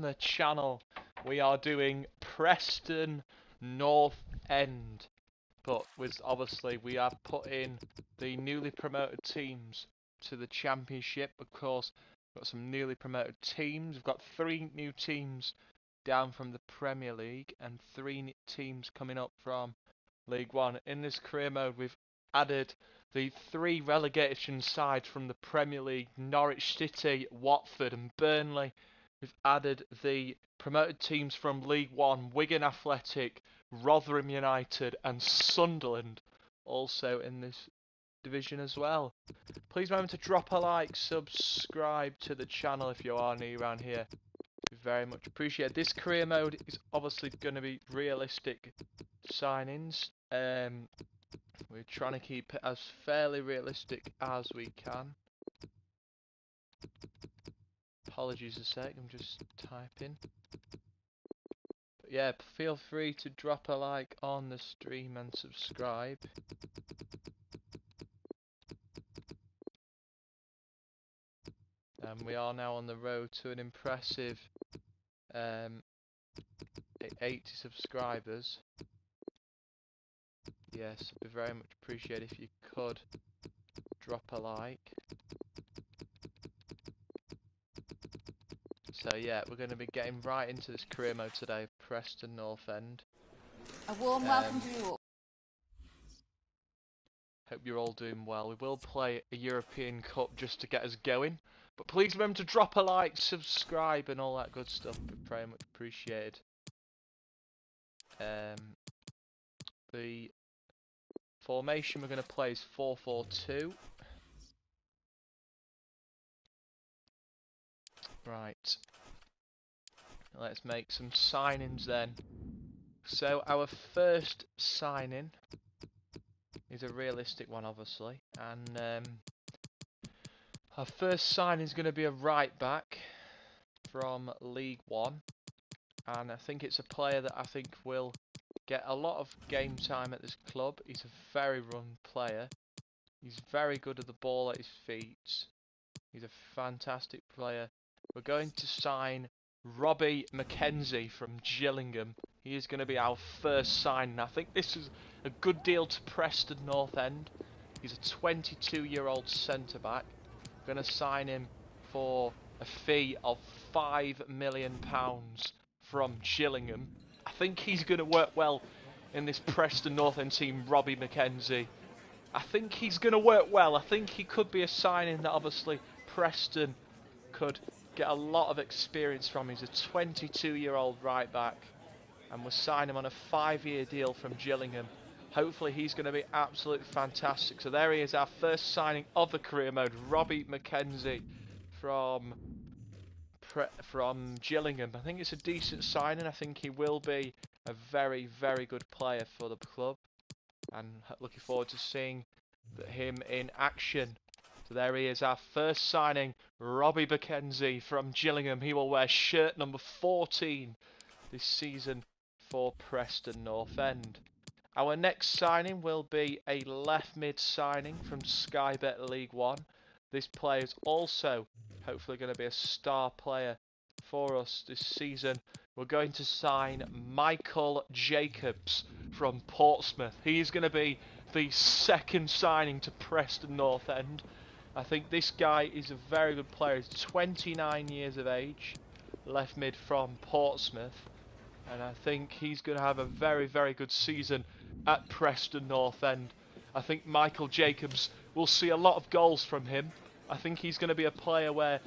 the channel, we are doing Preston North End, but with obviously we have put in the newly promoted teams to the Championship. Of course, we've got some newly promoted teams. We've got 3 new teams down from the Premier League and 3 teams coming up from League One. In this career mode, we've added the 3 relegation sides from the Premier League: Norwich City, Watford and Burnley. We've added the promoted teams from League One: Wigan Athletic, Rotherham United and Sunderland, also in this division as well. Please remember to drop a like, subscribe to the channel if you are new around here. We very much appreciate it. This career mode is obviously going to be realistic signings. We're trying to keep it as fairly realistic as we can. Apologies a sec, I'm just typing. But yeah, feel free to drop a like on the stream and subscribe. And we are now on the road to an impressive 80 subscribers. Yes, it'd be very much appreciated if you could drop a like. So yeah, we're going to be getting right into this career mode today, Preston North End. A warm welcome to you all. Hope you're all doing well. We will play a European Cup just to get us going. But please remember to drop a like, subscribe and all that good stuff. Very much appreciated. The formation we're going to play is 4-4-2. Right. Let's make some signings then. So our first signing is a realistic one, obviously. And our first signing is going to be a right back from League One. And I think it's a player that I think will get a lot of game time at this club. He's a very run player. He's very good at the ball at his feet. He's a fantastic player. We're going to sign Robbie McKenzie from Gillingham. He is going to be our first signing. I think this is a good deal to Preston North End. He's a 22-year-old centre-back. We're going to sign him for a fee of £5 million from Gillingham. I think he's going to work well in this Preston North End team, Robbie McKenzie. I think he's going to work well. I think he could be a signing that obviously Preston could get a lot of experience from. He's a 22-year-old right back and we'll sign him on a 5-year deal from Gillingham. Hopefully he's going to be absolutely fantastic. So there he is, our first signing of the career mode, Robbie McKenzie from Gillingham. I think it's a decent signing. I think he will be a very, very good player for the club. And looking forward to seeing him in action. So there he is, our first signing, Robbie McKenzie from Gillingham. He will wear shirt number 14 this season for Preston North End. Our next signing will be a left mid signing from Sky Bet League One. This player is also hopefully going to be a star player for us this season. We're going to sign Michael Jacobs from Portsmouth. He is going to be the second signing to Preston North End. I think this guy is a very good player. He's 29 years of age, left mid from Portsmouth. And I think he's going to have a very, very good season at Preston North End. I think Michael Jacobs will see a lot of goals from him. I think he's going to be a player where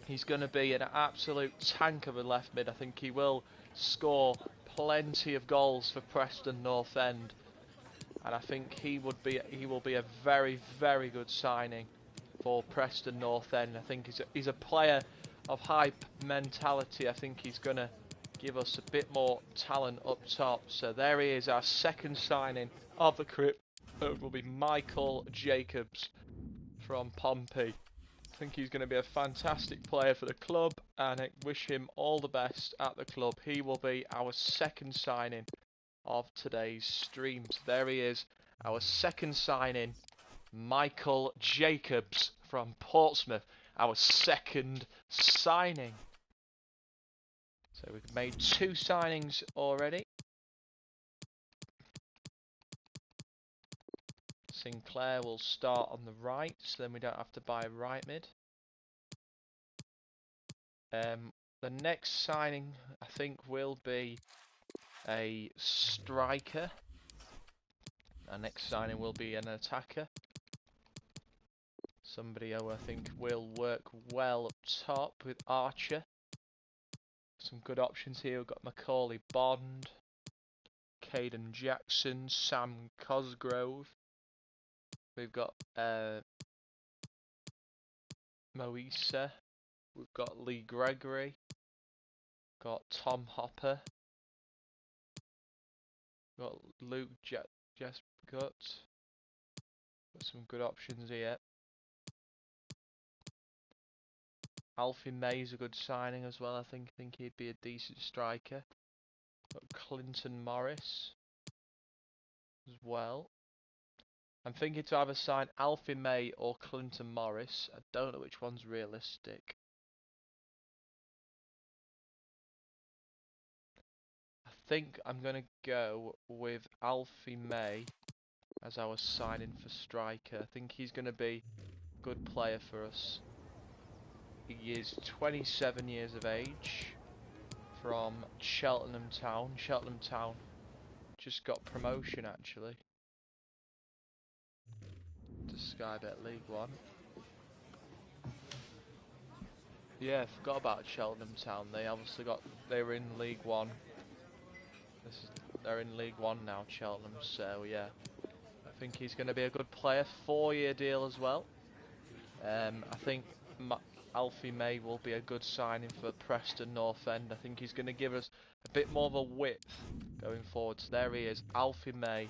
he's going to be an absolute tank of a left mid. I think he will score plenty of goals for Preston North End. And I think he will be a very, very good signing for Preston North End. I think he's a player of high mentality. I think he's going to give us a bit more talent up top. So there he is, our second signing of the career. It will be Michael Jacobs from Pompey. I think he's going to be a fantastic player for the club and I wish him all the best at the club. He will be our second signing of today's stream. So there he is, our second signing, Michael Jacobs from Portsmouth, our second signing. So we've made 2 signings already. Sinclair will start on the right, so then we don't have to buy a right mid. The next signing, I think, will be a striker. Our next signing will be an attacker. Somebody who I think will work well up top with Archer. Some good options here. We've got Macaulay Bond, Caden Jackson, Sam Cosgrove. We've got Moisa. We've got Lee Gregory. Got Tom Hopper. Got Luke Jesgut. Got some good options here. Alfie May's a good signing as well. I think he'd be a decent striker. Got Clinton Morris as well. I'm thinking to either sign Alfie May or Clinton Morris. I don't know which one's realistic. I think I'm going to go with Alfie May as our signing for striker. I think he's going to be a good player for us. He is 27 years of age, from Cheltenham Town. Cheltenham Town just got promotion actually to Sky Bet League 1. Yeah, I forgot about Cheltenham Town. They were in League 1. They're in League 1 now, Cheltenham, so yeah. I think he's going to be a good player. 4-year deal as well. I think Alfie May will be a good signing for Preston North End. I think he's going to give us a bit more of a width going forward. So there he is, Alfie May,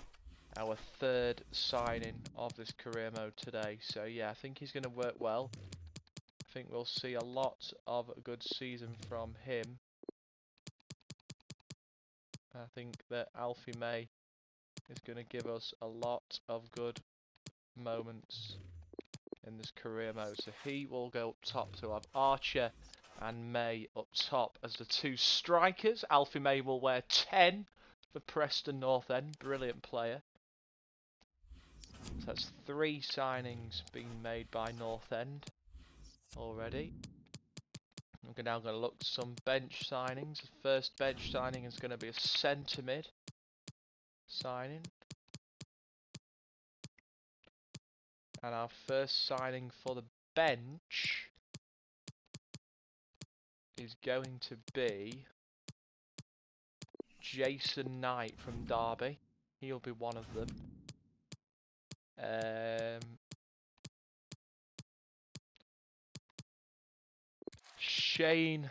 our 3rd signing of this career mode today. So yeah, I think he's going to work well. I think we'll see a lot of a good season from him. I think that Alfie May is going to give us a lot of good moments in this career mode. So he will go up top. So we'll have Archer and May up top as the 2 strikers. Alfie May will wear 10 for Preston North End. Brilliant player. So that's 3 signings being made by North End already. We're now going to look at some bench signings. The first bench signing is going to be a centre mid signing. And our first signing for the bench is going to be Jason Knight from Derby. He'll be one of them. Shane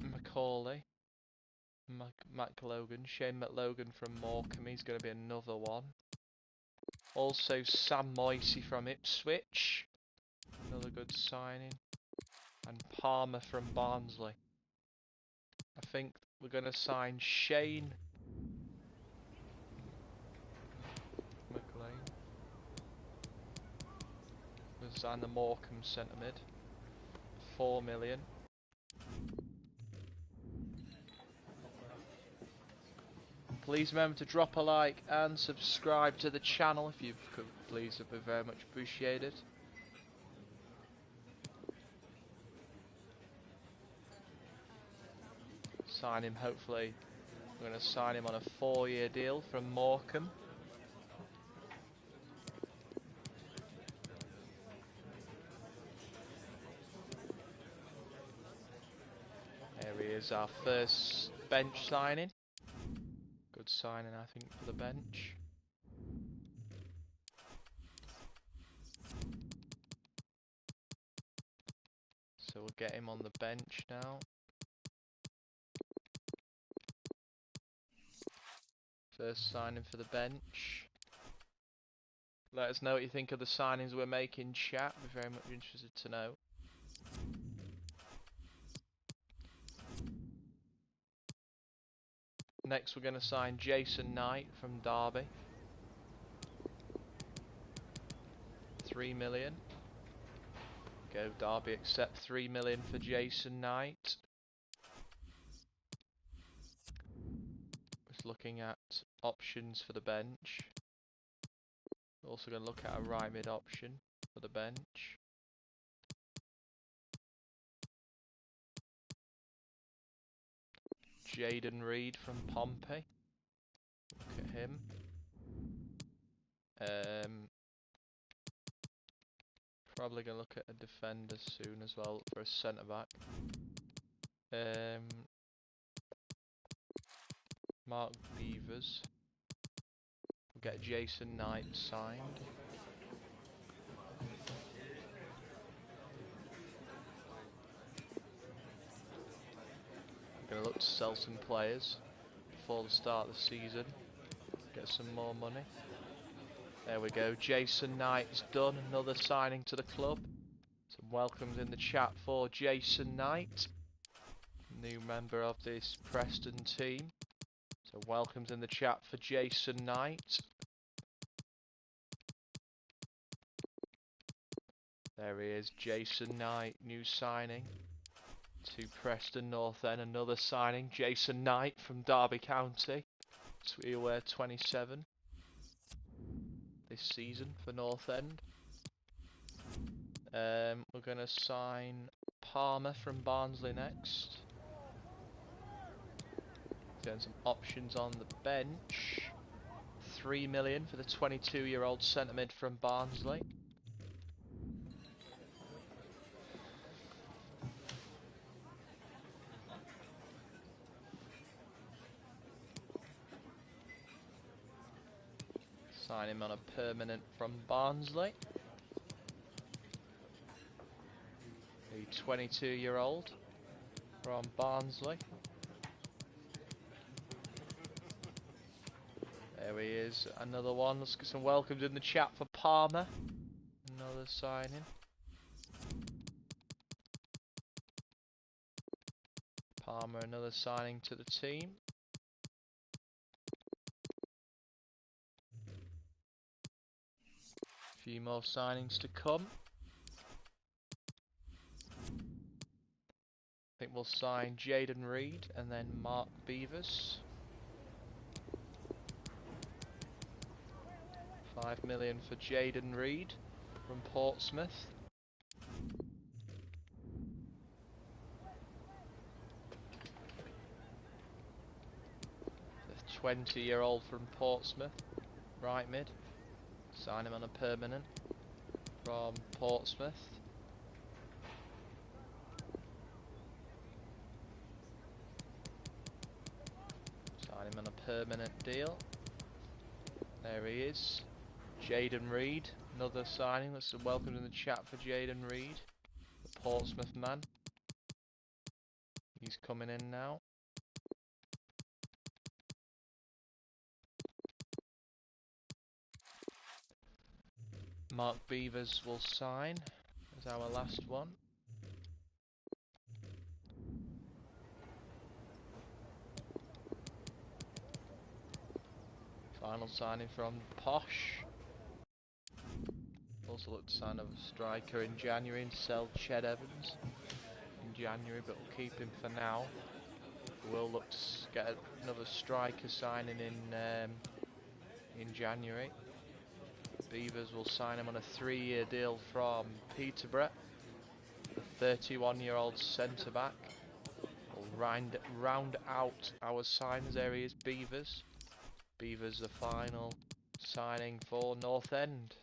McCauley. Shane McLogan from Morecambe. He's going to be another one. Also Sam Moisey from Ipswich. Another good signing. And Palmer from Barnsley. I think we're going to sign Shane McLean. We'll sign the Morecambe centre mid. 4 million. Please remember to drop a like and subscribe to the channel if you could, please. It would be very much appreciated. Sign him, hopefully. We're going to sign him on a 4-year deal from Morecambe. There he is, our first bench signing. Good signing, I think, for the bench. So we'll get him on the bench now. First signing for the bench. Let us know what you think of the signings we're making, chat. We're very much interested to know. Next we're going to sign Jason Knight from Derby. 3 million. Go Derby, accept 3 million for Jason Knight. Just looking at options for the bench. Also going to look at a right mid option for the bench. Jaden Reed from Pompey. Look at him. Probably going to look at a defender soon as well for a centre back. Mark Beavers. We'll get Jason Knight signed. I'm going to look to sell some players before the start of the season. Get some more money. There we go. Jason Knight's done. Another signing to the club. Some welcomes in the chat for Jason Knight. New member of this Preston team. So welcomes in the chat for Jason Knight. There he is, Jason Knight, new signing to Preston North End. Another signing, Jason Knight from Derby County. So we wear 27 this season for North End. We're going to sign Palmer from Barnsley next. Getting some options on the bench. 3 million for the 22-year-old centre mid from Barnsley. Sign him on a permanent from Barnsley. The 22-year-old from Barnsley. There he is, another one. Let's get some welcomes in the chat for Palmer. Another signing. Palmer, another signing to the team. A few more signings to come. I think we'll sign Jaden Reed and then Mark Beavers. 5 million for Jaden Reed from Portsmouth. The 20-year-old from Portsmouth, right mid. Sign him on a permanent from Portsmouth. Sign him on a permanent deal. There he is. Jaden Reed, another signing. Let's welcome in the chat for Jaden Reed, the Portsmouth man. He's coming in now. Mark Beavers will sign as our last one. Final signing from Posh. Also look to sign a striker in January and sell Ched Evans in January, but we'll keep him for now. We'll look to get another striker signing in January. Beavers will sign him on a 3-year deal from Peterborough. The 31-year-old centre-back will round out our signs. There he is, Beavers. Beavers the final signing for North End.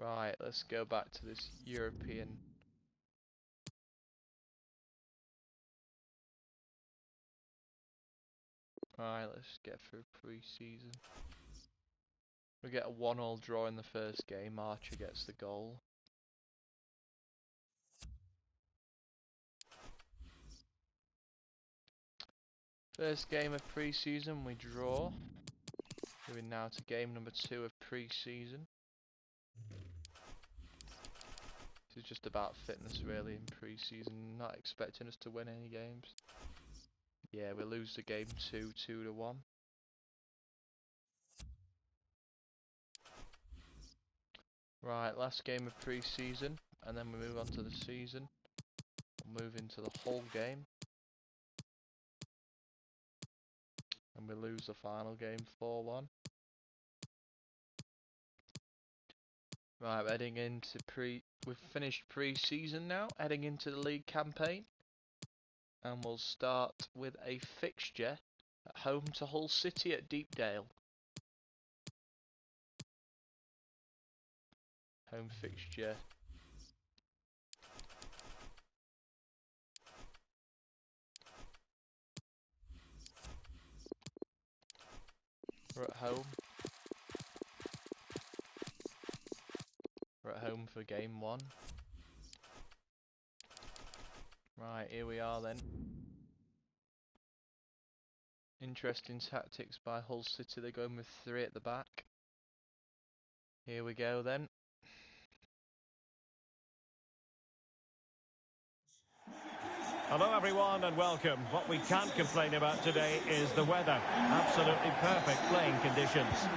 Right, let's go back to this European. Right, let's get through pre-season. We get a 1-1 draw in the first game. Archer gets the goal. First game of pre-season, we draw. Moving now to game number 2 of pre-season. This is just about fitness really in pre-season. Not expecting us to win any games. Yeah, we lose the game 2-1. Right, last game of pre-season, and then we move on to the season. We'll move into the whole game. And we lose the final game 4-1. Right, heading into we've finished pre-season now, heading into the league campaign. And we'll start with a fixture at home to Hull City at Deepdale. Home fixture. We're at home. We're at home for game 1. Right, here we are then. Interesting tactics by Hull City. They're going with 3 at the back. Here we go then. Hello everyone and welcome. What we can't complain about today is the weather. Absolutely perfect playing conditions.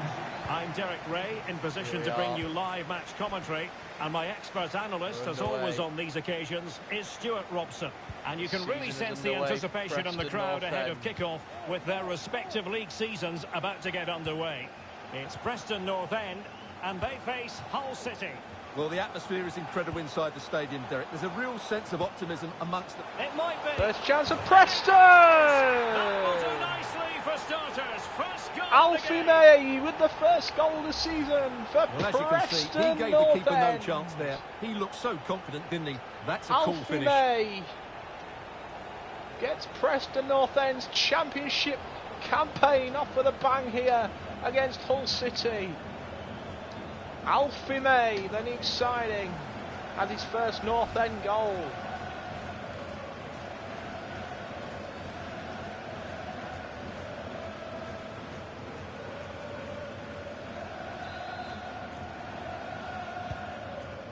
I'm Derek Ray, in position to bring you live match commentary, and my expert analyst, as always on these occasions, is Stuart Robson. And you can really sense the anticipation in the crowd ahead of kick-off with their respective league seasons about to get underway. It's Preston North End, and they face Hull City. Well, the atmosphere is incredible inside the stadium, Derek. There's a real sense of optimism amongst them. It might be. First chance of Preston! That will do nicely for starters. First goal Alfie May with the first goal of the season for Well, as you can see, he gave the keeper no chance there. He looked so confident, didn't he? That's a cool finish. May gets Preston North End's championship campaign off with a bang here against Hull City. Alfie May, then exciting, had his first North End goal.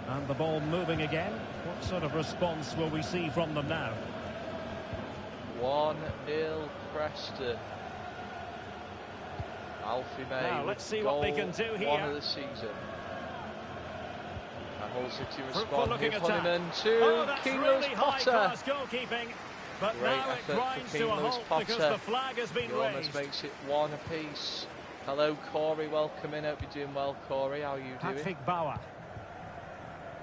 And the ball moving again. What sort of response will we see from them now? 1-0 Preston. Alfie May. Now let's see what they can do here. 1 of the season. And Hull City respond with Honeyman to Keeler's Potter. Goalkeeping, but great now it effort grinds for to a Keeler's halt Potter. because the flag has been He almost raised. makes it 1 apiece. Hello Corey, welcome in. Hope you're doing well, Corey. How are you doing? Patrick Bauer.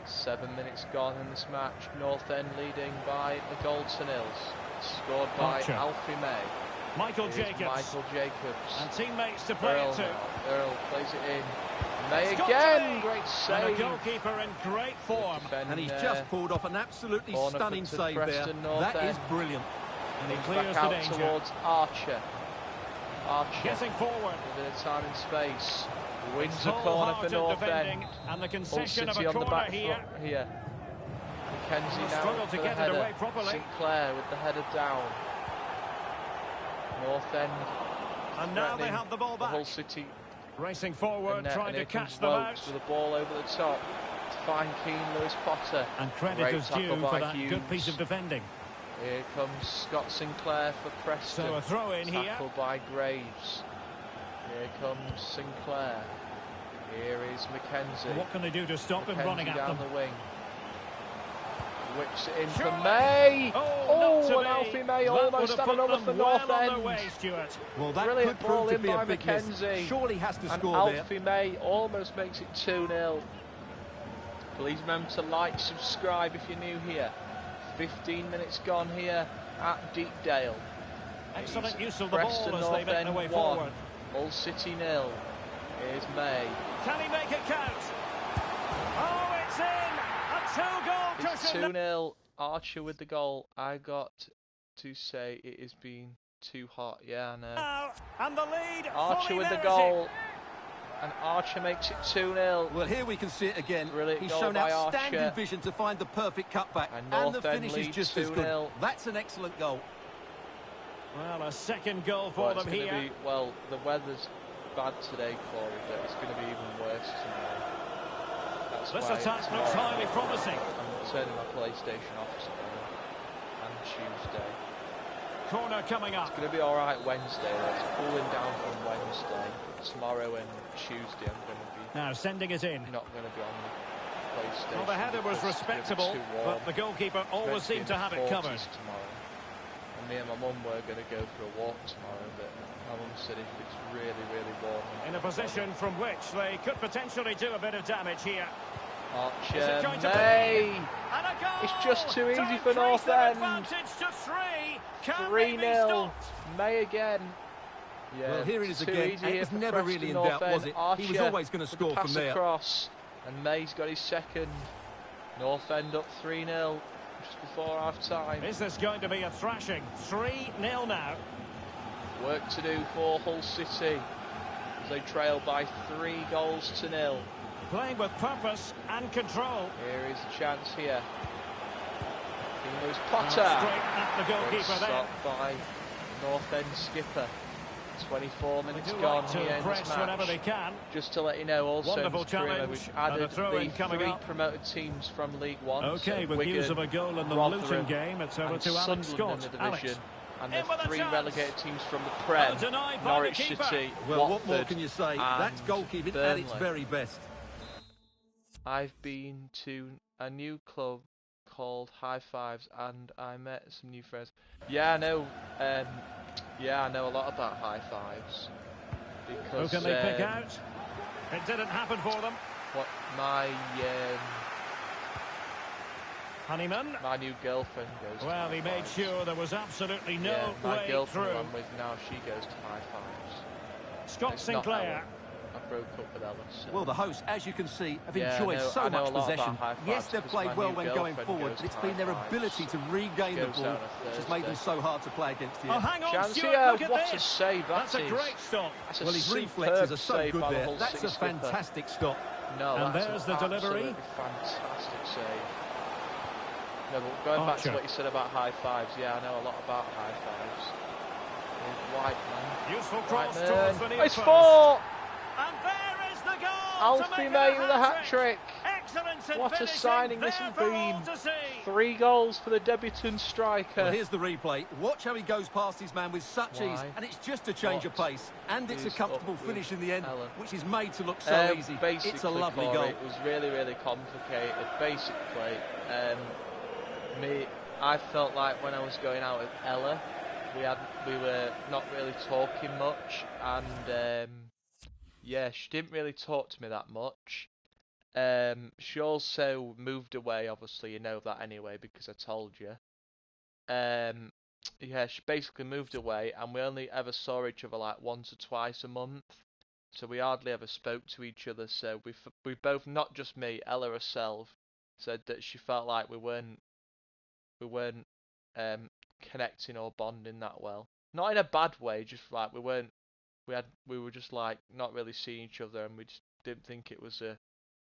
7 minutes gone in this match. North End leading by a goal to 0. Scored by Archer. Alfie May. Michael Here's Jacobs. Michael Jacobs. And teammates to play Earl it to. now. Earl plays it in. May It's got again. to be. Great And a save. goalkeeper in great form. And he's just pulled off an absolutely Corner stunning to save there. Preston North That is End. brilliant. And he Back clears the out danger. towards Archer. Archer. Getting forward. A bit of time and space. Wins It's the corner for wholehearted North defending, End. and the Hull concession of City a on the corner back here. foot here. Mackenzie Will now struggle for to the get it header. away properly. Sinclair with the header down. North End. And now they threatening have the ball the Hull back. City. Racing forward, Net, trying and to here catch comes them out. Wokes with the ball over the top to find Keane. Lewis Potter. And credit Great is tackle due by for that Hughes. good piece of defending. Here comes Scott Sinclair for Preston. So a throw in here. Tackle by Graves. Here comes Sinclair. Here is Mackenzie. What can they do to stop him Mackenzie running at down them? the wing. Whips it in for Surely. May. Oh, not to and be. Alfie May That almost would have had put another them for North well on End. their way, Stuart. Well, that Brilliant could ball prove to in be by a big miss. Mackenzie. Surely has to And score there. Alfie May almost makes it 2-0. Please remember to like, subscribe if you're new here. 15 minutes gone here at Deepdale. Excellent It's use of the Preston ball as North they make End their way 1, forward. Hull City 0. Here's May. Can he make it count? Oh, Two-goal It's cushion. 2-0. Archer with the goal. I got to say it has been too hot. Yeah, I know. Now, and the lead Archer with the theirs. goal. And Archer makes it 2-0. Well, here we can see it again. Brilliant He's goal shown by outstanding Archer. vision to find the perfect cutback. And the North End finish is lead just as good. 2-0. That's an excellent goal. Well, a second goal for them here. Well, the weather's bad today, Corey, but it's going to be even worse tomorrow. That's This why attack tomorrow looks highly promising. I'm turning my PlayStation off tomorrow and Tuesday. Corner coming up. It's going to be all right Wednesday. Though. It's cooling down on Wednesday. Tomorrow and Tuesday, I'm going to be Now sending it in. not going to be on the PlayStation. Well, the header was because it's gonna be respectable, too warm. but the goalkeeper always seemed to have it 40s covered. tomorrow. And me and my mum were going to go for a walk tomorrow, but my mum said if it's really, really warm. In a position from which they could potentially do a bit of damage here. Is it Archer, going to May! be? And a goal! It's just too easy To for increase North their End. advantage to 3. Can they be 3-0. stopped? May again. Yeah, Well, here it is too again. easy It here was for never Preston really in North doubt, End. was it? Archer He was always going to with the score pass from there. across, and May's got his second. North End up 3-0 just before half time. Is this going to be a thrashing? 3-0 now. Work to do for Hull City as they trail by 3-0. Playing with purpose and control. Here is a chance here. Here's Straight Potter. at the goalkeeper then. Stopped by North End skipper. 24 They minutes do gone like to here in this press whenever they match. can. Just to let you know, also Wonderful Mr. Creer, challenge, we've and a added throw-in the coming 3 up. promoted teams from League One. Okay, so with Wigan, news of a goal in the Rotherham, Luton game, it's over and to Alex Sunderland Scott. in the Alex. division, and In with the a 3 chance. relegated teams from the Prem, Denied by the Norwich keeper. City, Well, Watford, what more can you say? That's and goalkeeping at its Burnley. very best. I've been to a new club called High Fives, and I met some new friends. Yeah, I know. Yeah, I know a lot about High Fives Who because can they pick out? It didn't happen for them. what my Honeyman. my new girlfriend goes. to Well, High he made Fives. sure there was absolutely no Yeah, my way girlfriend through. who I'm with now, she goes to High Fives. Scott It's not Sinclair. Ella. I broke up with Ella. So. Well, the hosts, as you can see, have Yeah, enjoyed I so know much a lot possession. about High Fives Yes, they've because played my well new when going girlfriend forward, goes but it's to been their High ability Fives. to regain the Goes ball down a which has made them Thursday. so hard to play against Oh, here. hang on, Chance Stuart, here, look at what a this. save that That's a is. great stop. That's a Well, his superb reflexes are so save good by the there. Hull That's City a skipper. fantastic stop. No, And that's there's an the delivery. absolutely fantastic save. No, but going back to Archer. what you said about High Fives, yeah, I know a lot about High Fives. Whiteman. Useful cross Whiteman. towards the near It's post. 4! And there is the goal. to Alfie make it May with a hat-trick. hat-trick. Excellent in What a finishing, signing this there has for all been. to see. 3 goals for the debutant striker. Well, here's the replay. Watch how he goes past his man with such Why? ease, and it's just a change of What pace. And it's a is comfortable up with finish in the end, Ella? which is made to look so easy. Basically, It's a lovely Corey, goal. It was really, really complicated. Basically, I felt like when I was going out with Ella, we were not really talking much, and yeah, she didn't really talk to me that much. She also moved away. Obviously, you know that anyway because I told you. Yeah, she basically moved away, and we only ever saw each other like once or twice a month. So we hardly ever spoke to each other. So we both, not just me, Ella herself, said that she felt like we weren't connecting or bonding that well. Not in a bad way, just like we were just like not really seeing each other, and we just didn't think it was a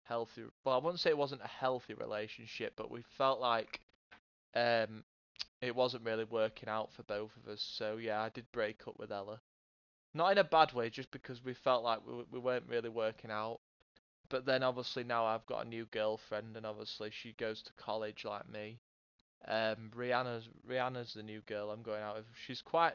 healthy. Well, I wouldn't say it wasn't a healthy relationship, but we felt like it wasn't really working out for both of us. So yeah, I did break up with Ella. Not in a bad way, just because we felt like we weren't really working out. But then obviously now I've got a new girlfriend, and obviously she goes to college like me. Rihanna's the new girl I'm going out with. She's quite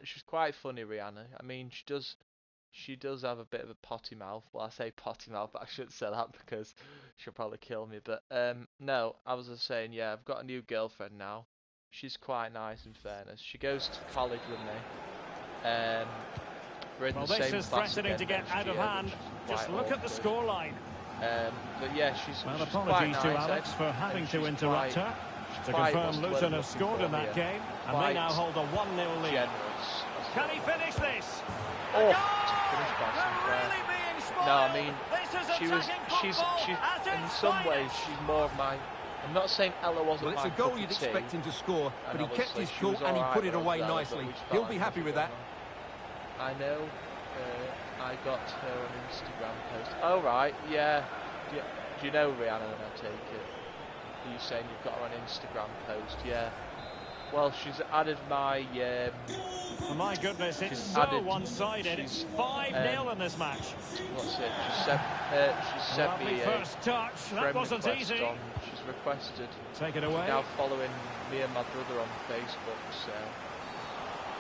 funny, Rihanna. I mean, she does have a bit of a potty mouth. Well, I say potty mouth, but I shouldn't say that because she'll probably kill me. But no, I was just saying, yeah, I've got a new girlfriend now. She's quite nice, in fairness. She goes to college with me. We're in Well, the this same is class threatening again to get next out of year, hand. which is Just quite look at the awkward. scoreline. But yeah, she's Well, quite apologies to nice, Alex for having and to she's interrupt quite- her. she's To quite, confirm, what's the word Luton I'm have looking scored for in that here? game, and Quite they now hold a 1-0 lead. generous. Can he finish this? Oh, Goal! finished by They're Sinclair. really being spoiled. No, I mean, This is she's attacking football she's at in its some ways finest. she's more of my I'm not saying Ella wasn't Well, it's my a goal cup you'd of tea, expect him to score, but and he kept obviously his she cool was and he alright put it with away Ella, but nicely. we just He'll felt be like happy with that. I know. I got her on Instagram post. Oh right, yeah. Do you know Rihanna? Then I take it. Are you saying you've got her on Instagram post? Yeah. Well, she's added my. Oh my goodness, it's she's so added. one-sided. It's 5-0 in this match. What's it? She sent Lovely me a first touch. That friend wasn't request easy. on. She's requested. Take it She's away. now following me and my brother on Facebook. So.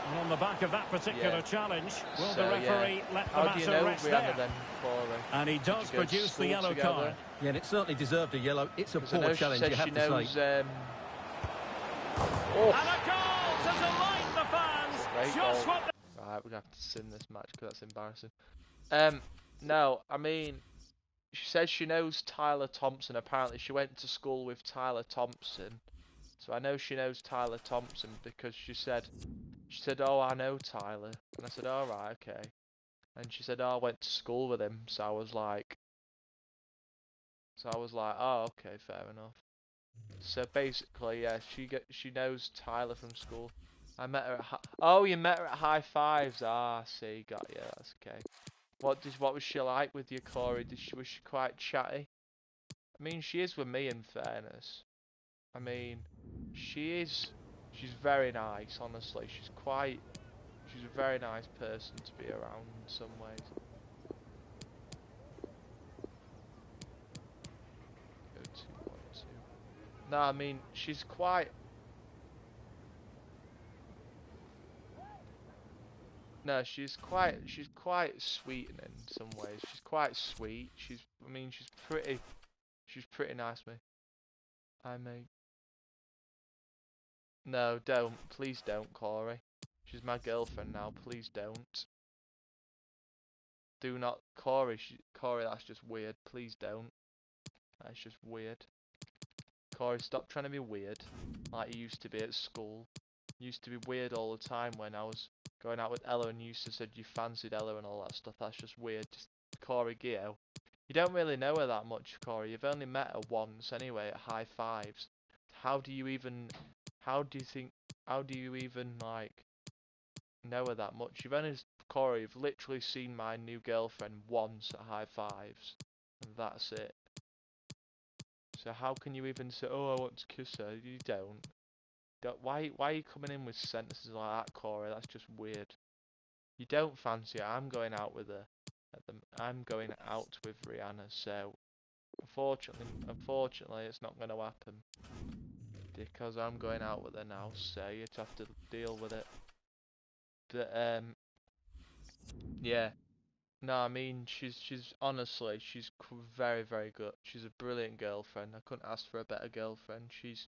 And on the back of that particular challenge, will So, the referee let the How do you matter know rest Rihanna there? then, Corey? And he Did you does go to produce the school yellow together? card. Yeah, and it certainly deserved a yellow. It's a 'Cause I know poor she challenge, says you have she to say. knows. And a goal to delight the fans. Great Just goal. what Right, we're gonna have to sim this match because that's embarrassing. No, I mean, she says she knows Tyler Thompson. Apparently, she went to school with Tyler Thompson, so I know she knows Tyler Thompson because she said, "Oh, I know Tyler," and I said, "All right, okay," and she said, "Oh, I went to school with him," so I was like, "Oh, okay, fair enough." So basically, yeah, she knows Tyler from school. I met her at oh, you met her at High Fives. Ah, see, got you. That's okay. What was she like with you, Corey? Was she quite chatty? I mean, she is with me, in fairness. I mean, she's very nice, honestly. She's a very nice person to be around in some ways. Go 2.2. No, I mean, she's quite. No, she's quite sweet in some ways. She's quite sweet. I mean, she's pretty nice, me. I mean, no, please don't, Corey. She's my girlfriend now. Please don't. Do not, Corey. Corey, that's just weird. Please don't. That's just weird. Corey, stop trying to be weird, like you used to be at school. You used to be weird all the time when I was going out with Ella, and you used to said you fancied Ella and all that stuff. That's just weird. Just Corey Gio. You don't really know her that much, Corey. You've only met her once anyway at High Fives. How do you even like know her that much? Corey, you've literally seen my new girlfriend once at High Fives, and that's it. So how can you even say, "Oh, I want to kiss her"? You don't. Why are you coming in with sentences like that, Corey? That's just weird. You don't fancy her. I'm going out with her. I'm going out with Rihanna. So unfortunately, it's not going to happen because I'm going out with her now. So you'd have to deal with it. But yeah. No, I mean she's honestly very very good. She's a brilliant girlfriend. I couldn't ask for a better girlfriend. She's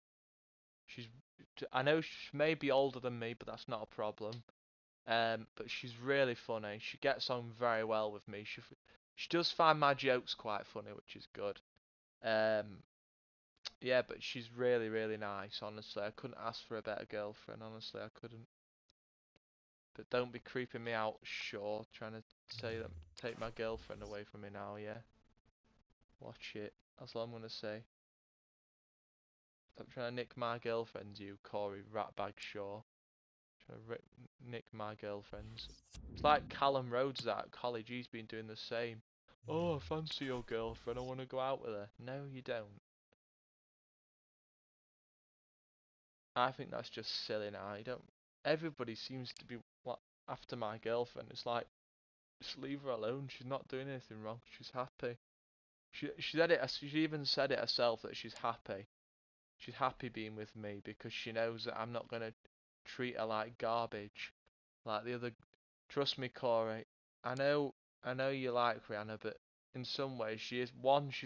I know she may be older than me, but that's not a problem. But she's really funny. She gets on very well with me. She does find my jokes quite funny, which is good. Yeah, but she's really really nice. Honestly, I couldn't ask for a better girlfriend. Honestly, I couldn't. But don't be creeping me out, sure. Trying to say that take my girlfriend away from me now, yeah. Watch it. That's all I'm gonna say. Stop trying to nick my girlfriend, you Corey Ratbag Shaw. Trying to nick my girlfriends. It's like Callum Rhodes at college. He's been doing the same. Oh, I fancy your girlfriend. I want to go out with her. No, you don't. I think that's just silly now. You don't. Everybody seems to be after my girlfriend. It's like, just leave her alone. She's not doing anything wrong. She's happy. She said it. She even said it herself that she's happy. She's happy being with me because she knows that I'm not gonna treat her like garbage, like the other. Trust me, Corey. I know you like Rihanna, but in some ways she's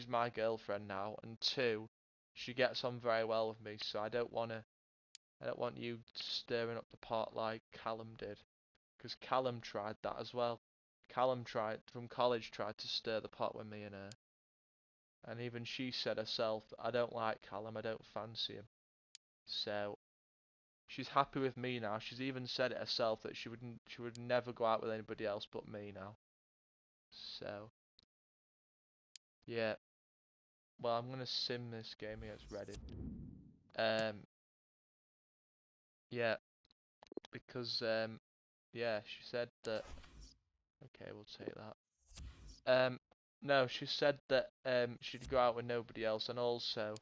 my girlfriend now, and two, she gets on very well with me. So I don't want you stirring up the pot like Callum did, because Callum tried that as well. Callum from college tried to stir the pot with me and her. And even she said herself, I don't like Callum, I don't fancy him. So she's happy with me now. She's even said it herself that she would never go out with anybody else but me now. So yeah. well, I'm gonna sim this game against Reading. Yeah, because yeah, she said that. Okay, we'll take that. No, she said that she'd go out with nobody else, and also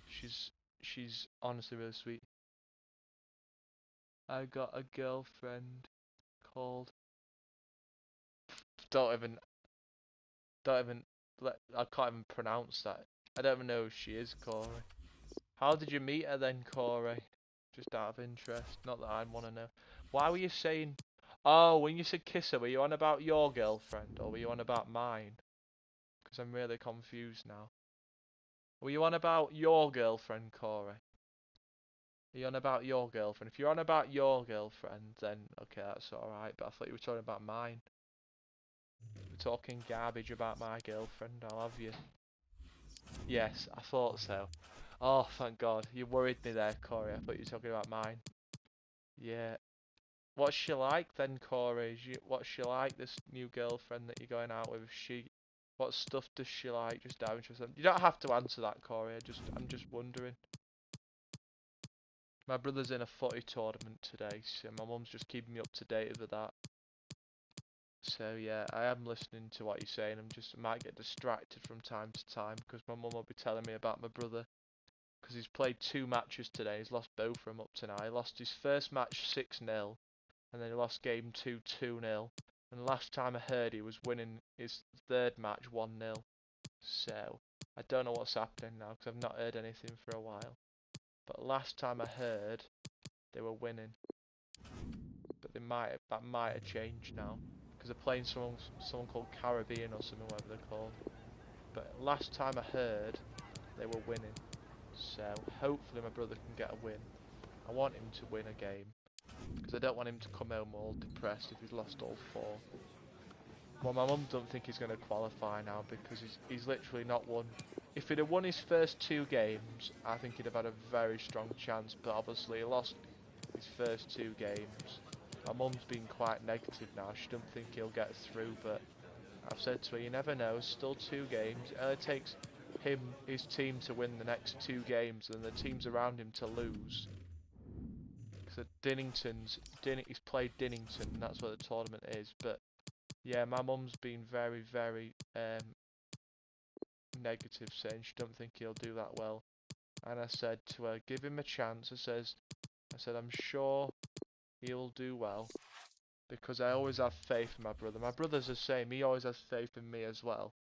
she's honestly really sweet. I got a girlfriend called. Don't even. I can't even pronounce that. I don't even know who she is, Corey. How did you meet her then, Corey? Just out of interest. Not that I want to know. Why were you saying... Oh, when you said kiss her, were you on about your girlfriend or were you on about mine? Because I'm really confused now. Were you on about your girlfriend, Corey? Are you on about your girlfriend? If you're on about your girlfriend, then okay, that's alright. But I thought you were talking about mine. You're talking garbage about my girlfriend, I'll have you. Yes, I thought so. Oh, thank God. You worried me there, Corey. I thought you were talking about mine. Yeah. What's she like then, Corey? What's she like, this new girlfriend that you're going out with? What stuff does she like? Just out of interest. You don't have to answer that, Corey. I'm just wondering. My brother's in a footy tournament today, so my mum's just keeping me up to date with that. So yeah, I am listening to what you're saying. I might get distracted from time to time because my mum will be telling me about my brother. Because he's played 2 matches today. He's lost both of them up to now. He lost his first match 6-0, and then he lost game 2 2-0. And last time I heard, he was winning his 3rd match 1-0. So I don't know what's happening now because I've not heard anything for a while. But last time I heard, they were winning. But that might have changed now because they're playing someone called Caribbean or something, whatever they're called. But last time I heard, they were winning. So hopefully my brother can get a win. I want him to win a game because I don't want him to come home all depressed if he's lost all 4. Well, my mum don't think he's going to qualify now because he's literally not won. If he'd have won his first 2 games, I think he'd have had a very strong chance. But obviously he lost his first 2 games. My mum's been quite negative now. She doesn't think he'll get through, but I've said to her, you never know. Still 2 games. It only takes his team to win the next 2 games and the teams around him to lose. So he's played Dinnington, and that's what the tournament is. But yeah, my mum's been very, very negative, saying she don't think he'll do that well. And I said to her, give him a chance. I said I'm sure he'll do well because I always have faith in my brother. My brother's the same. He always has faith in me as well.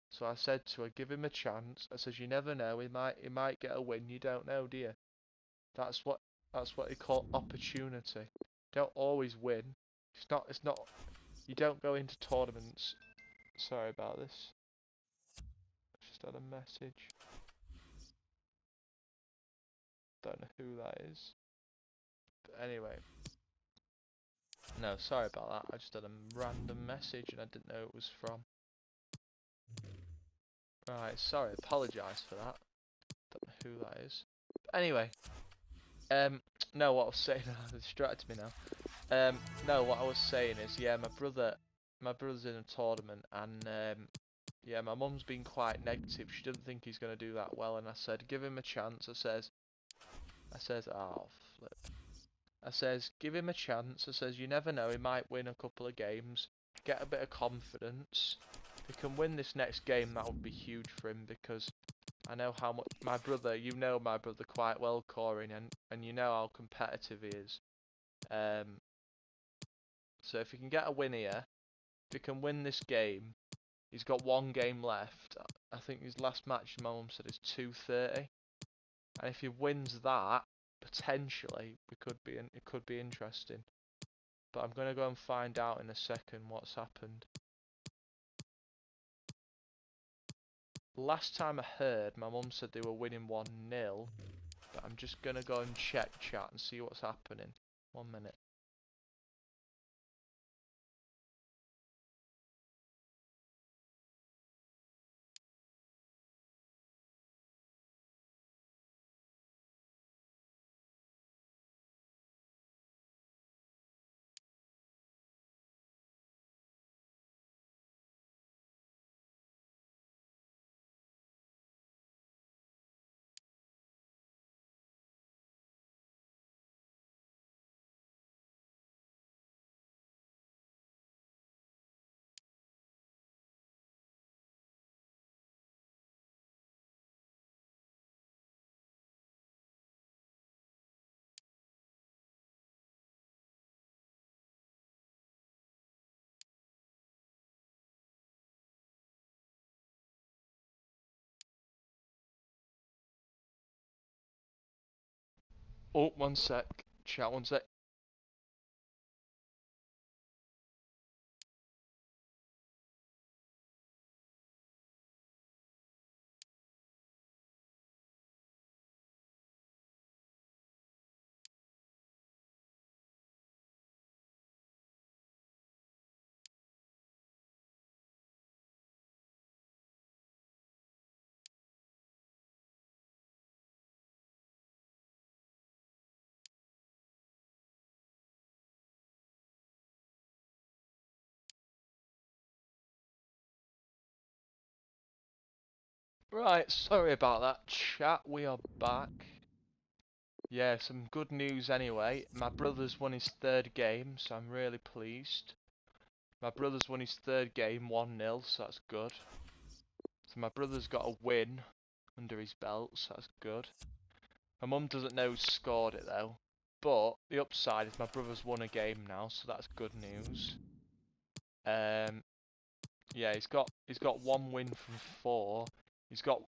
So I said to her, give him a chance. I said, you never know. He might get a win. You don't know, do you? That's what they call opportunity. Don't always win. It's not. You don't go into tournaments. Sorry about this. Just had a message. Don't know who that is. But anyway. No, sorry about that. I just had a random message and I didn't know it was from. Right, sorry. Apologise for that. Don't know who that is. But anyway. No, what I was saying, distracted me now. No, what I was saying is, yeah, my brother's in a tournament, and yeah, my mum's been quite negative. She doesn't think he's gonna do that well, and I said, give him a chance. I says, oh flip. I says, give him a chance. I says, you never know, he might win a couple of games, get a bit of confidence. If he can win this next game, that would be huge for him because I know how much my brother. You know my brother quite well, Corey, and you know how competitive he is. So if he can get a win here, if he can win this game, he's got 1 game left. I think his last match, my mum said, is 2:30, and if he wins that, potentially it could be interesting. But I'm gonna go and find out in a second what's happened. Last time I heard, my mum said they were winning 1-0, but I'm just gonna go and check chat and see what's happening. 1 minute. Oh, one sec. Chat, one sec. Right, sorry about that, chat. We are back. Yeah, some good news anyway. My brother's won his third game, so I'm really pleased. My brother's won his third game 1-0, so that's good. So my brother's got a win under his belt, so that's good. My mum doesn't know who scored it though. But the upside is my brother's won a game now, so that's good news. Yeah, he's got one win from 4.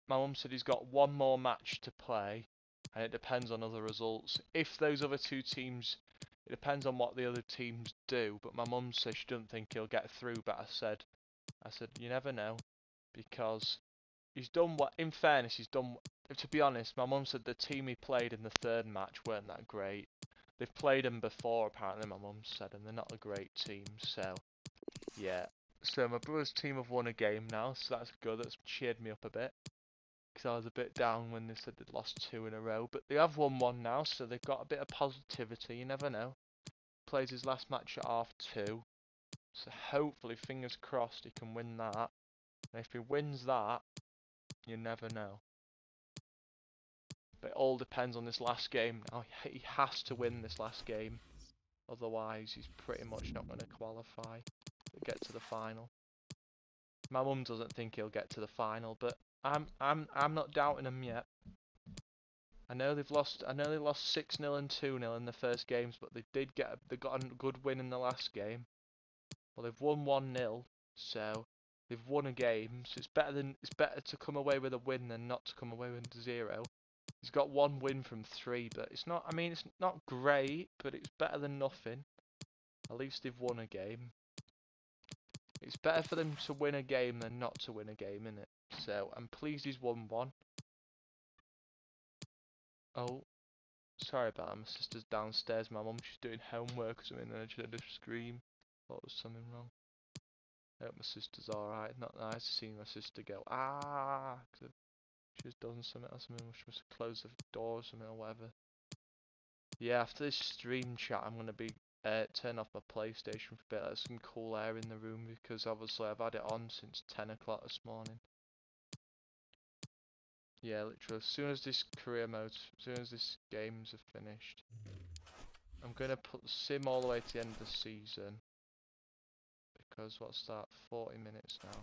My mum said he's got one more match to play, and it depends on other results. If those other two teams, it depends on what the other teams do. But my mum says she doesn't think he'll get through. But I said you never know, because he's done what. In fairness, he's done. To be honest, my mum said the team he played in the third match weren't that great. They've played him before, apparently. My mum said, and they're not a great team. So yeah. So my brother's team have won a game now, so that's good. That's cheered me up a bit, because I was a bit down when they said they'd lost 2 in a row. But they have won 1 now, so they've got a bit of positivity. You never know. Plays his last match at half-2, so hopefully, fingers crossed, he can win that. And if he wins that, you never know. But it all depends on this last game now. He has to win this last game, otherwise he's pretty much not going to qualify to get to the final. My mum doesn't think he'll get to the final, but I'm not doubting him yet. I know they lost 6-0 and 2-0 in the first games, but they got a good win in the last game. Well, they've won 1-0, so they've won a game. So it's better to come away with a win than not to come away with 0. He's got 1 win from 3, but it's not. I mean, it's not great, but it's better than nothing. At least they've won a game. It's better for them to win a game than not to win a game, innit? So I'm pleased he's won 1. Oh, sorry about that. My sister's downstairs. My mum, she's doing homework or something, and I just heard her scream. Thought there was something wrong. I hope my sister's alright. Not nice to see my sister go, ah, because she's done something or something. She must have closed the door or something or whatever. Yeah, after this stream chat, I'm going to be turn off my PlayStation for a bit. Let some cool air in the room, because obviously I've had it on since 10 o'clock this morning. Yeah, literally, as soon as this career mode, as soon as this games are finished, I'm going to put the sim all the way to the end of the season. Because, what's that, 40 minutes now.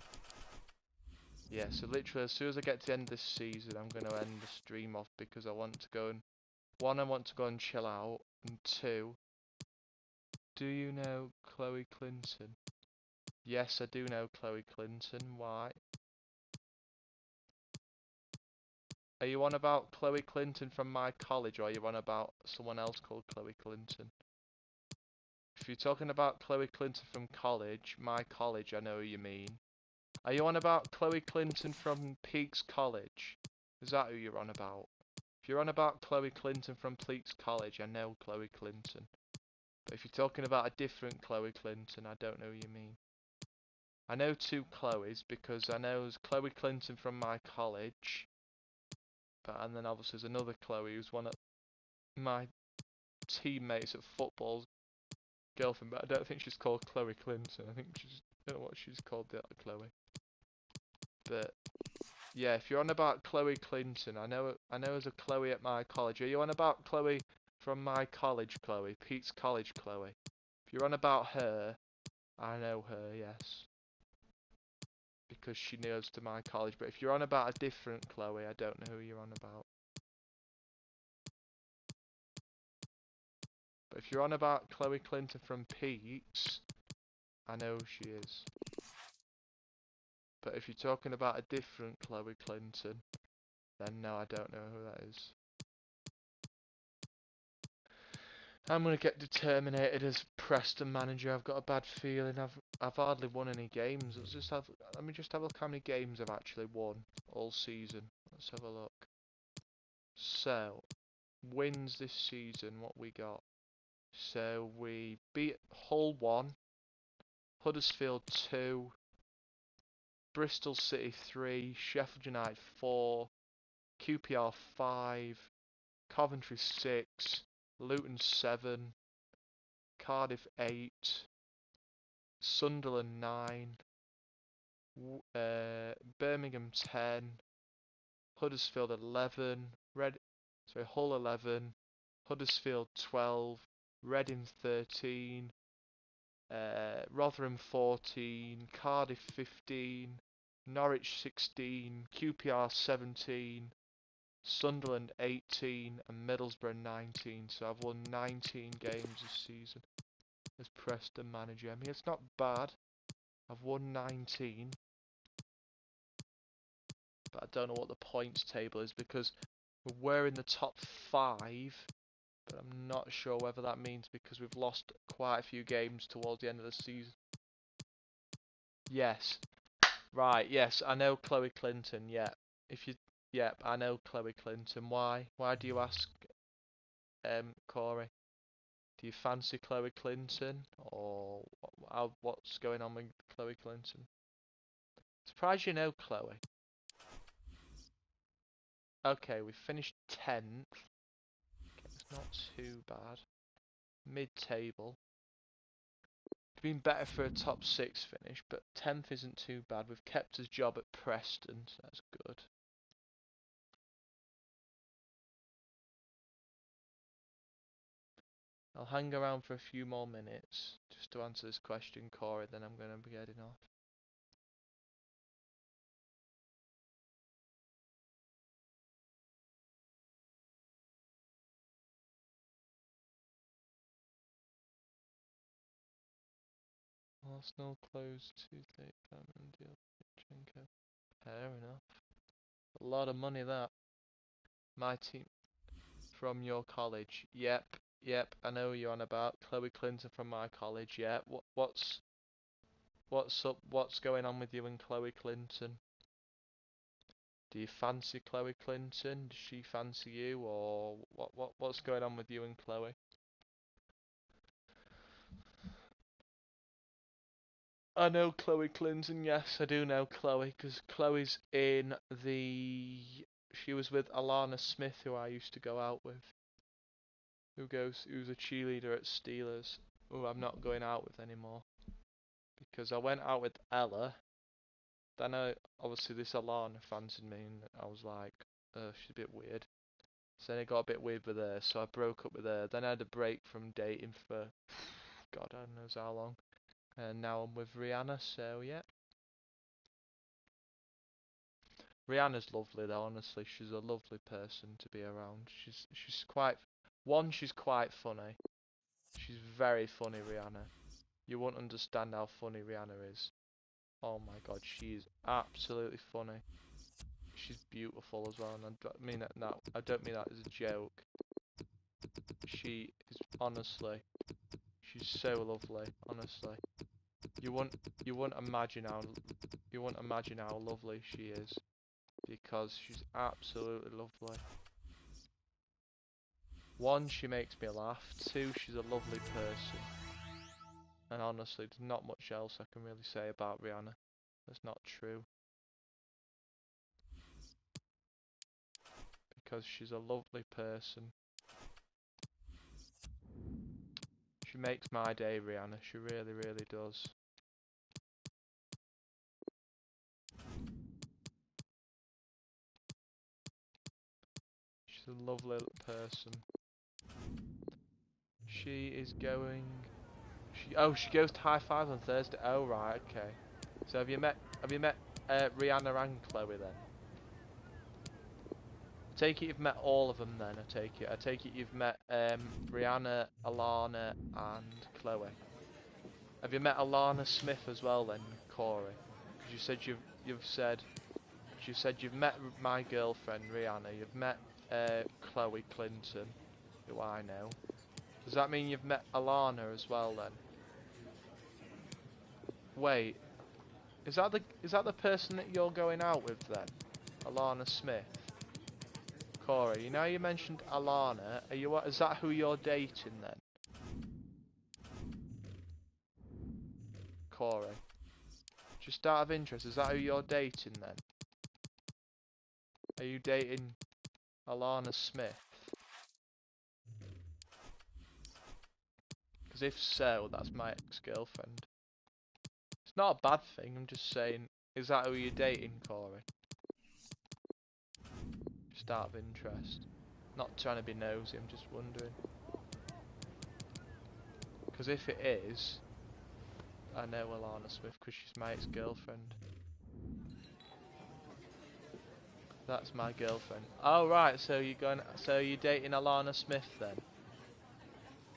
Yeah, so literally, as soon as I get to the end of this season, I'm going to end the stream off, because I want to go and, 1, I want to go and chill out, and 2, do you know Chloe Clinton? Yes, I do know Chloe Clinton. Why? Are you on about Chloe Clinton from my college, or are you on about someone else called Chloe Clinton? If you're talking about Chloe Clinton from college, my college, I know who you mean. Are you on about Chloe Clinton from Peaks College? Is that who you're on about? If you're on about Chloe Clinton from Peaks College, I know Chloe Clinton. But if you're talking about a different Chloe Clinton, I don't know who you mean. I know 2 Chloes, because I know there's Chloe Clinton from my college. And then obviously there's another Chloe who's one of my teammates at football's girlfriend, but I don't think she's called Chloe Clinton. I don't know what she's called, the other Chloe. But yeah, if you're on about Chloe Clinton, I know there's a Chloe at my college. Are you on about Chloe from my college, Chloe? Pete's College, Chloe? If you're on about her, I know her, yes. Because she knows to my college. But if you're on about a different Chloe, I don't know who you're on about. But if you're on about Chloe Clinton from Pete's, I know who she is. But if you're talking about a different Chloe Clinton, then no, I don't know who that is. I'm gonna get determinated as Preston manager. I've got a bad feeling. I've hardly won any games. Let me just have a look how many games I've actually won all season. Let's have a look. So wins this season, what we got? So we beat Hull 1, Huddersfield 2, Bristol City 3, Sheffield United 4, QPR 5, Coventry 6, Luton 7, Cardiff 8, Sunderland 9, Birmingham 10, Huddersfield 11, Hull 11, Huddersfield 12, Reading 13, Rotherham 14, Cardiff 15, Norwich 16, QPR 17, Sunderland 18, and Middlesbrough 19. So I've won 19 games this season as Preston manager. I mean, it's not bad. I've won 19. But I don't know what the points table is because we're in the top 5. But I'm not sure whether that means because we've lost quite a few games towards the end of the season. Yes. Right, yes, I know Chloe Clinton, yeah. Yep, I know Chloe Clinton. Why? Why do you ask, Corey? Do you fancy Chloe Clinton? Or what's going on with Chloe Clinton? Surprised you know Chloe. Okay, we finished 10th. Okay, it's not too bad. Mid-table. It's been better for a top 6 finish, but 10th isn't too bad. We've kept his job at Preston, so that's good. I'll hang around for a few more minutes just to answer this question, Corey, then I'm going to be heading off. Arsenal closed Tuesday, permanent deal. Zinchenko. Fair enough. A lot of money that. My team from your college. Yep, I know who you're on about. Chloe Clinton from my college. Yeah. What's up? What's going on with you and Chloe Clinton? Do you fancy Chloe Clinton? Does she fancy you, or what's going on with you and Chloe? I know Chloe Clinton, yes, I do know Chloe, because Chloe's in the... She was with Alana Smith, who I used to go out with. Who's a cheerleader at Steelers, who I'm not going out with anymore. Because I went out with Ella, then obviously this Alana fancied me, and I was like, she's a bit weird. So then it got a bit weird with her, so I broke up with her. Then I had a break from dating for, God, I don't know how long. And now I'm with Rihanna, so yeah. Rihanna's lovely though, honestly. She's a lovely person to be around. She's quite funny. She's very funny, Rihanna. You won't understand how funny Rihanna is. Oh my God, she's absolutely funny. She's beautiful as well, and I don't mean that as a joke. She is honestly, she's so lovely, honestly. You wouldn't imagine how lovely she is, because she's absolutely lovely. One, she makes me laugh. Two, she's a lovely person. And honestly, there's not much else I can really say about Rihanna. That's not true. Because she's a lovely person. She makes my day, Rihanna. She really, really does. She's a lovely person. She is going... She goes to High Five on Thursday. Oh, right, okay. So have you met Rihanna and Chloe then? I take it you've met all of them then, I take it you've met Rihanna, Alana and Chloe. Have you met Alana Smith as well then, Corey? Because you said you've met my girlfriend Rihanna, you've met Chloe Clinton, who I know. Does that mean you've met Alana as well then? Wait, is that the person that you're going out with then? Alana Smith? Corey, you know you mentioned Alana. Is that who you're dating then? Corey. Just out of interest, is that who you're dating then? Are you dating Alana Smith? Because if so, that's my ex-girlfriend. It's not a bad thing, I'm just saying, is that who you're dating, Corey? Just out of interest. Not trying to be nosy, I'm just wondering. Because if it is, I know Alana Smith because she's my ex-girlfriend. That's my girlfriend. Oh right, so you're dating Alana Smith then?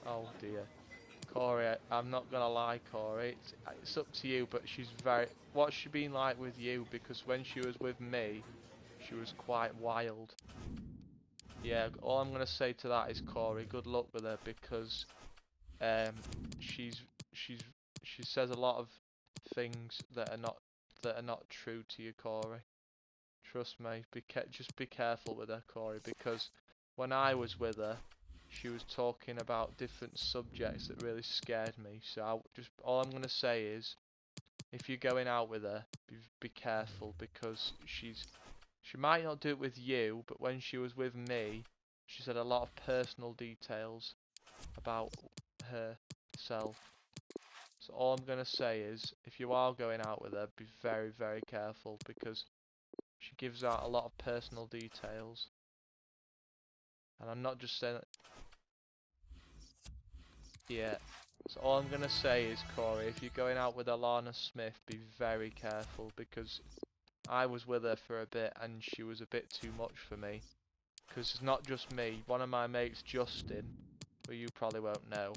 Oh dear. Corey, I'm not gonna lie, Corey. It's up to you, but what's she been like with you? Because when she was with me, she was quite wild. Yeah, all I'm gonna say to that is, Corey, good luck with her because she says a lot of things that are not true to you, Corey. Trust me. Just be careful with her, Corey, because when I was with her, she was talking about different subjects that really scared me. So all I'm gonna say is, if you're going out with her, be careful because she might not do it with you, but when she was with me, she said a lot of personal details about herself. So all I'm gonna say is, if you are going out with her, be very, very careful because she gives out a lot of personal details. And I'm not just saying that. Yeah. So all I'm gonna say is, Corey, if you're going out with Alana Smith, be very careful because I was with her for a bit and she was a bit too much for me. Because it's not just me. One of my mates, Justin, who you probably won't know,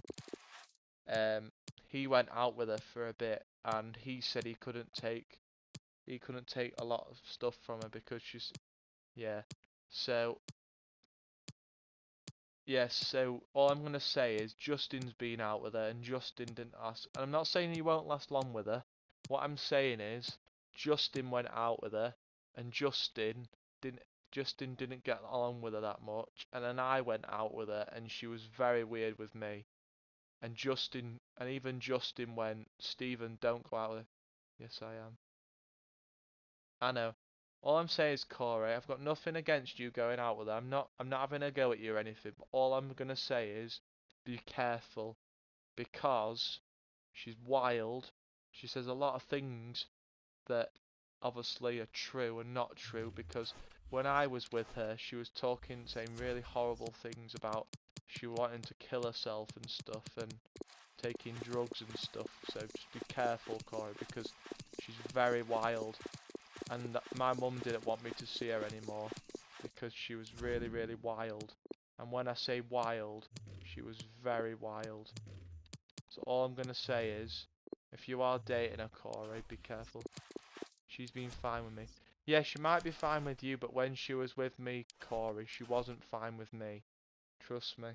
he went out with her for a bit and he said he couldn't take a lot of stuff from her because she's yeah. So yes, so all I'm gonna say is Justin's been out with her and Justin didn't ask, and I'm not saying he won't last long with her. What I'm saying is Justin went out with her and Justin didn't get along with her that much, and then I went out with her and she was very weird with me. And even Justin went, Stephen, don't go out with her. Yes, I am. I know. All I'm saying is, Corey, I've got nothing against you going out with her. I'm not having a go at you or anything. But all I'm gonna say is, be careful because she's wild. She says a lot of things that obviously are true and not true. Because when I was with her, she was saying really horrible things about she wanting to kill herself and stuff and taking drugs and stuff. So just be careful, Corey, because she's very wild. And my mum didn't want me to see her anymore because she was really, really wild. And when I say wild, she was very wild. So all I'm going to say is, if you are dating her, Corey, be careful. She's been fine with me. Yeah, she might be fine with you, but when she was with me, Corey, she wasn't fine with me. Trust me.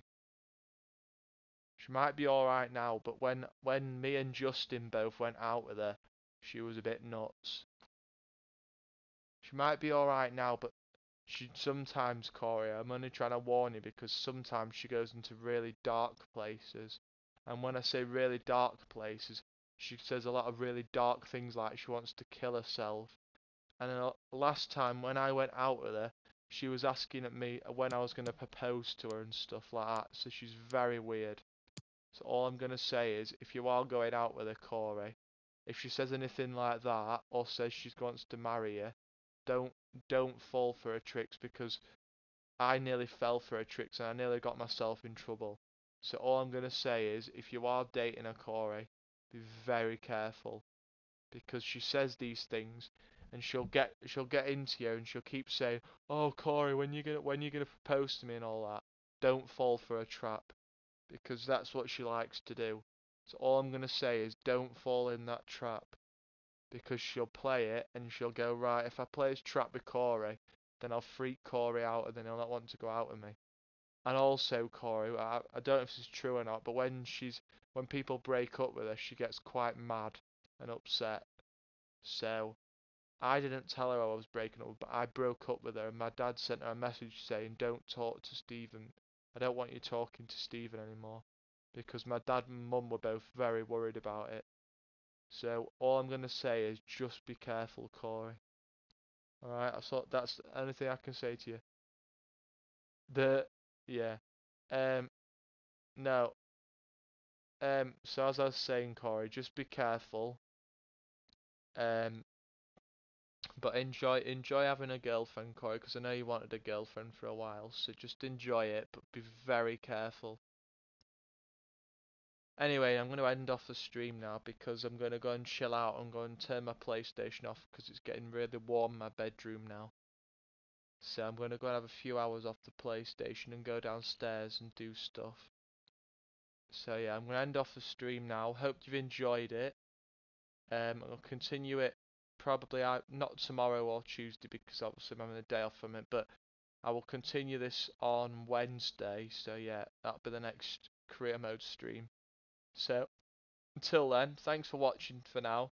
She might be alright now, but when me and Justin both went out with her, she was a bit nuts. She might be alright now, but she sometimes, Corey, I'm only trying to warn you because sometimes she goes into really dark places. And when I say really dark places, she says a lot of really dark things like she wants to kill herself. And then last time when I went out with her, she was asking at me when I was going to propose to her and stuff like that. So she's very weird. So all I'm going to say is, if you are going out with her, Corey, if she says anything like that or says she wants to marry you, don't don't fall for her tricks because I nearly fell for her tricks and I nearly got myself in trouble. So all I'm gonna say is, if you are dating a Corey, be very careful because she says these things and she'll get into you and she'll keep saying, "Oh Corey, when you gonna propose to me and all that." Don't fall for a trap because that's what she likes to do. So all I'm gonna say is, don't fall in that trap because she'll play it and she'll go, right, if I play this trap with Corey, then I'll freak Corey out and then he'll not want to go out with me. And also, Corey, I don't know if this is true or not, but when people break up with her, she gets quite mad and upset. So I didn't tell her I was breaking up, but I broke up with her, and my dad sent her a message saying, "Don't talk to Stephen. I don't want you talking to Stephen anymore," because my dad and mum were both very worried about it. So all I'm gonna say is just be careful, Corey. All right, I thought that's anything I can say to you. Yeah, um, no, so as I was saying, Corey, just be careful. Um, but enjoy having a girlfriend, Corey, because I know you wanted a girlfriend for a while. So just enjoy it, but be very careful. Anyway, I'm going to end off the stream now because I'm going to go and chill out and go and turn my PlayStation off because it's getting really warm in my bedroom now. So I'm going to go and have a few hours off the PlayStation and go downstairs and do stuff. So yeah, I'm going to end off the stream now. Hope you've enjoyed it. I'll continue it probably not tomorrow or Tuesday because obviously I'm having a day off from it, but I will continue this on Wednesday. So yeah, that'll be the next career mode stream. So until then, thanks for watching for now.